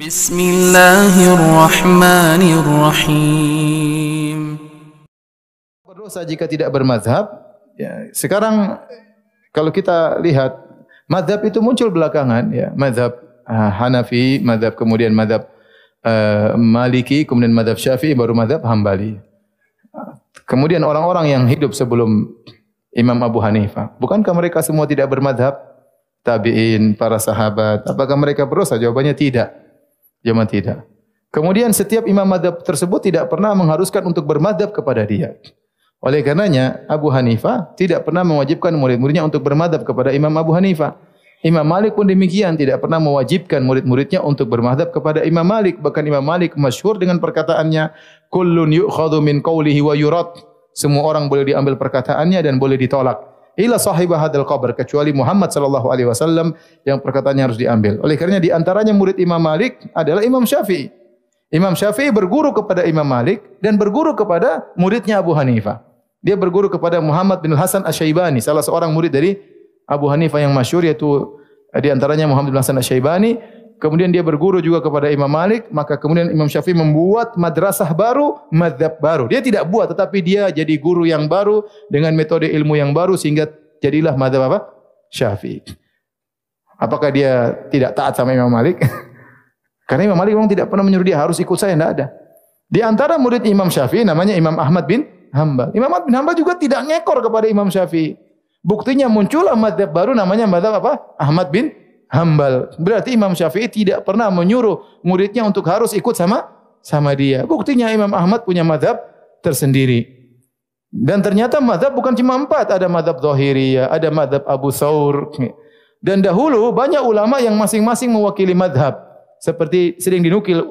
Bismillahirrahmanirrahim. Berdosa jika tidak bermazhab. Ya, sekarang kalau kita lihat mazhab itu muncul belakangan, ya, mazhab Hanafi, mazhab kemudian mazhab Maliki, kemudian mazhab Syafi'i, baru mazhab Hambali. Kemudian orang-orang yang hidup sebelum Imam Abu Hanifah, bukankah mereka semua tidak bermazhab? Tabi'in, para sahabat, apakah mereka berdosa? Jawabannya tidak. Jawabannya tidak. Kemudian setiap imam mazhab tersebut tidak pernah mengharuskan untuk bermazhab kepada dia. Oleh karenanya Abu Hanifah tidak pernah mewajibkan murid-muridnya untuk bermazhab kepada Imam Abu Hanifah. Imam Malik pun demikian, tidak pernah mewajibkan murid-muridnya untuk bermazhab kepada Imam Malik. Bahkan Imam Malik masyhur dengan perkataannya, kullun yu'khadhu min qawlihi wa yurad. Semua orang boleh diambil perkataannya dan boleh ditolak. Ila sahibah hadal qabr, kecuali Muhammad sallallahu alaihi wasallam yang perkataannya harus diambil. Oleh karenanya di antaranya murid Imam Malik adalah Imam Syafi'i. Imam Syafi'i berguru kepada Imam Malik dan berguru kepada muridnya Abu Hanifah. Dia berguru kepada Muhammad bin Hasan Asy-Syaibani, salah seorang murid dari Abu Hanifah yang masyhur, yaitu di antaranya Muhammad bin Hasan Asy-Syaibani. Kemudian dia berguru juga kepada Imam Malik, maka kemudian Imam Syafi'i membuat madrasah baru, mazhab baru. Dia tidak buat, tetapi dia jadi guru yang baru dengan metode ilmu yang baru sehingga jadilah mazhab apa? Syafi'i. Apakah dia tidak taat sama Imam Malik? Karena Imam Malik memang tidak pernah menyuruh dia harus ikut saya, tidak ada. Di antara murid Imam Syafi'i namanya Imam Ahmad bin Hanbal. Imam Ahmad bin Hanbal juga tidak ngekor kepada Imam Syafi'i. Buktinya muncullah mazhab baru namanya mazhab apa? Ahmad bin Hanbal. Berarti Imam Syafi'i tidak pernah menyuruh muridnya untuk harus ikut sama dia. Buktinya Imam Ahmad punya mazhab tersendiri. Dan ternyata mazhab bukan cuma 4, ada mazhab Zahiriyah, ada mazhab Abu Thawr. Dan dahulu banyak ulama yang masing-masing mewakili mazhab. Seperti sering dinukil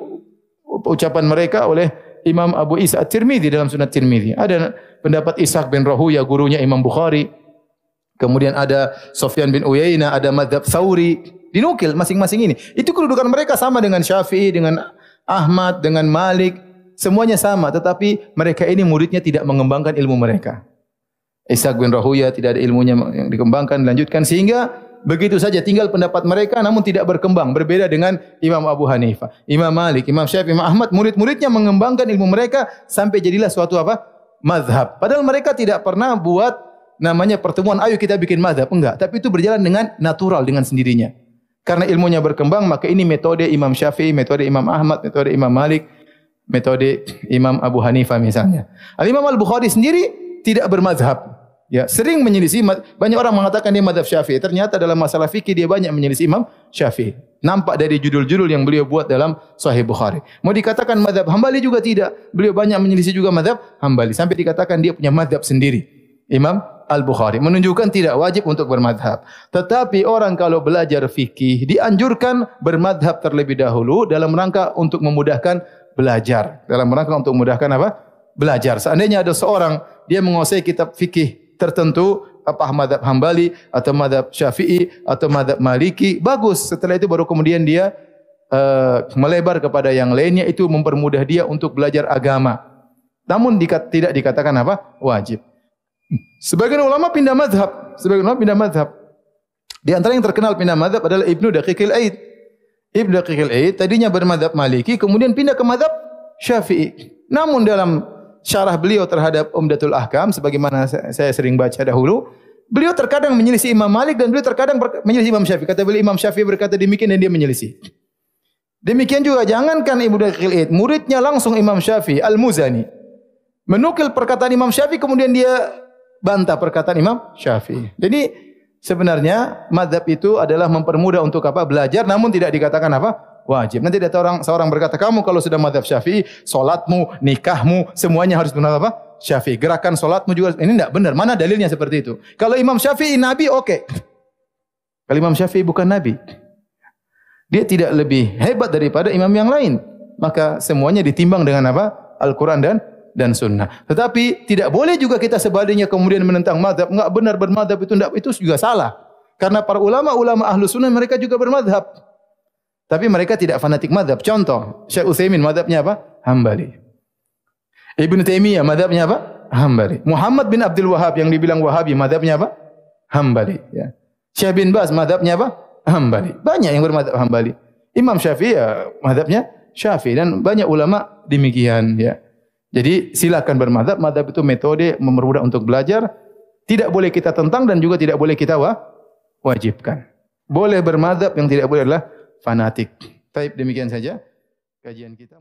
ucapan mereka oleh Imam Abu Isa At-Tirmidzi dalam Sunan Tirmidzi. Ada pendapat Ishaq bin Rahuya, gurunya Imam Bukhari. Kemudian ada Sufyan bin Uyainah, ada mazhab Tsauri. Dinukil masing-masing ini. Itu kedudukan mereka sama dengan Syafi'i, dengan Ahmad, dengan Malik. Semuanya sama, tetapi mereka ini muridnya tidak mengembangkan ilmu mereka. Ishaq bin Rahuya tidak ada ilmunya yang dikembangkan, dilanjutkan sehingga begitu saja tinggal pendapat mereka namun tidak berkembang. Berbeda dengan Imam Abu Hanifah, Imam Malik, Imam Syafi'i, Imam Ahmad, murid-muridnya mengembangkan ilmu mereka sampai jadilah suatu apa? Mazhab. Padahal mereka tidak pernah buat namanya pertemuan, ayo kita bikin mazhab. Enggak, tapi itu berjalan dengan natural, dengan sendirinya. Karena ilmunya berkembang, maka ini metode Imam Syafi'i, metode Imam Ahmad, metode Imam Malik, metode Imam Abu Hanifah misalnya. Al-Imam Al-Bukhari sendiri tidak bermazhab. Ya, sering menyelisih. Banyak orang mengatakan dia mazhab Syafi'i. Ternyata dalam masalah fikih dia banyak menyelisih Imam Syafi'i. Nampak dari judul-judul yang beliau buat dalam Sahih Bukhari. Mau dikatakan mazhab Hambali juga tidak. Beliau banyak menyelisih juga mazhab Hambali. Sampai dikatakan dia punya mazhab sendiri. Imam Al-Bukhari. Menunjukkan tidak wajib untuk bermazhab. Tetapi orang kalau belajar fikih dianjurkan bermazhab terlebih dahulu dalam rangka untuk memudahkan belajar. Dalam rangka untuk memudahkan apa? Belajar. Seandainya ada seorang dia menguasai kitab fikih tertentu, apa mazhab Hambali atau mazhab Syafi'i atau mazhab Maliki, bagus. Setelah itu baru kemudian dia melebar kepada yang lainnya, itu mempermudah dia untuk belajar agama. Namun tidak dikatakan apa? Wajib. Sebagian ulama pindah mazhab, Di antara yang terkenal pindah mazhab adalah Ibnu Daqiqil Aid. Ibnu Daqiqil Aid tadinya bermazhab Maliki, kemudian pindah ke mazhab Syafi'i. Namun dalam syarah beliau terhadap Umdatul Ahkam, sebagaimana saya sering baca dahulu, beliau terkadang menyelisih Imam Malik dan beliau terkadang menyelisih Imam Syafi'i. Kata beliau, Imam Syafi'i berkata demikian dan dia menyelisih. Demikian juga jangankan Ibnu Daqiqil Aid, muridnya langsung Imam Syafi'i, Al-Muzani, menukil perkataan Imam Syafi'i kemudian dia bantah perkataan Imam Syafi'i. Jadi sebenarnya mazhab itu adalah mempermudah untuk apa? Belajar, namun tidak dikatakan apa? Wajib. Nanti ada seorang berkata, kamu kalau sudah mazhab Syafi'i, solatmu, nikahmu, semuanya harus benar apa? Syafi'i. Gerakan solatmu juga, ini tidak benar. Mana dalilnya seperti itu? Kalau Imam Syafi'i Nabi, oke. Kalau Imam Syafi'i bukan Nabi, dia tidak lebih hebat daripada imam yang lain. Maka semuanya ditimbang dengan apa? Al-Quran dan Sunnah. Tetapi tidak boleh juga kita sebaliknya kemudian menentang mazhab. Enggak benar bermazhab itu juga salah. Karena para ulama-ulama ahlu sunnah mereka juga bermazhab. Tapi mereka tidak fanatik mazhab. Contoh, Syekh Utsaimin mazhabnya apa? Hambali. Ibnu Taimiyah mazhabnya apa? Hambali. Muhammad bin Abdul Wahhab yang dibilang Wahabi mazhabnya apa? Hambali. Ya. Syekh bin Baz mazhabnya apa? Hambali. Banyak yang bermazhab Hambali. Imam Syafi'i ya mazhabnya Syafi'i dan banyak ulama demikian ya. Jadi silakan bermadzhab, madzhab itu metode mempermudah untuk belajar, tidak boleh kita tentang dan juga tidak boleh kita wajibkan. Boleh bermadzhab, yang tidak boleh adalah fanatik. Baik, demikian saja kajian kita.